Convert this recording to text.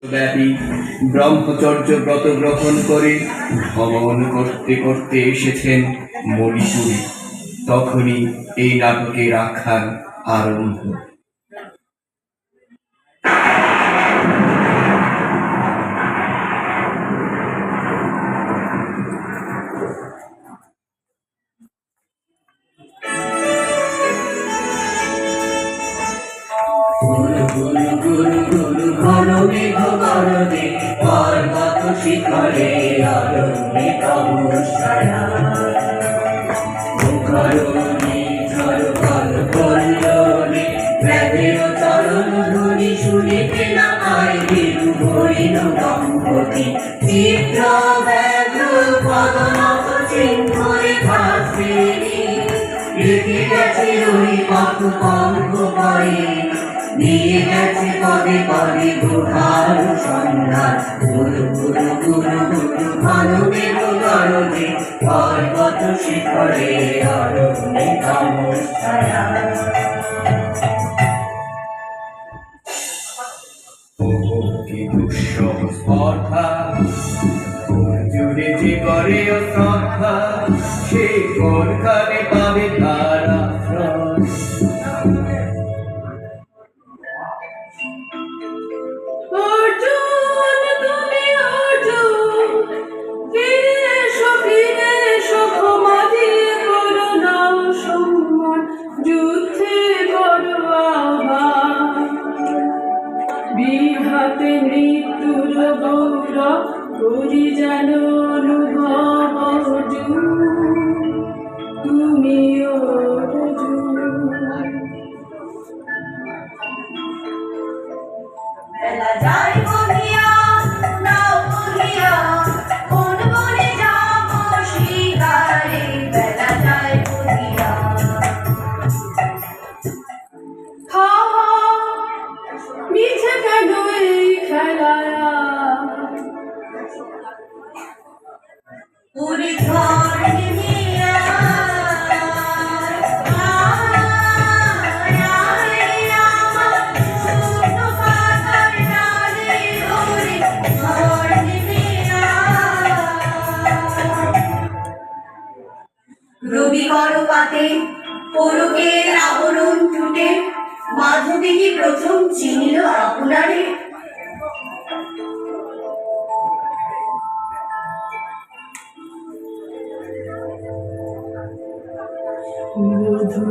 ব্যাপী ব্রহ্মচর্য ব্রত গ্রহণ করে ভ্রমণ করতে করতে এসেছেন মণিপুরে। তখনই এই নাটকের আখ্যান আরম্ভ। পর্বত শিখরে অরণ্যে তমস্কারা মুখরণে ঝড় কল্লনে ব্যাঘ্রের চরণ ধ্বনি শুনিতে না পায় বিরু হরিণ দম্পতি চিত্র ব্যাঘ্র পদনত চিহ্নরে ভাসে রেখে গেছে ওই পথ পঙ্ক করে নিয়ে গেছে পদে পদে গুহার সন্ধান গুরু গুরু গুরু গুরু মানবের গরজে পর্বত শিখরে অরণ্যে তমস্কারা কি দুঃসহ স্পর্ধা জুড়ে যে করে ও শ্রদ্ধা সে কোনখানে পাবে তার আশ্রয়। বিহাতে মৃত্যুর গৌরব করি যেন অনুভব অর্জুন তুমি অর্জুন। বেলা যায় বহিয়া নাও বহিয়া কোন বনে যাব শিকারে বেলা যায় বহিয়া মিছে কেন এই খেলায়া পুরী ঘর নিয়া রবি করপাতে পরকের আবরণ টুটে মাধবীকে প্রথম চিনিল আপনারে মধু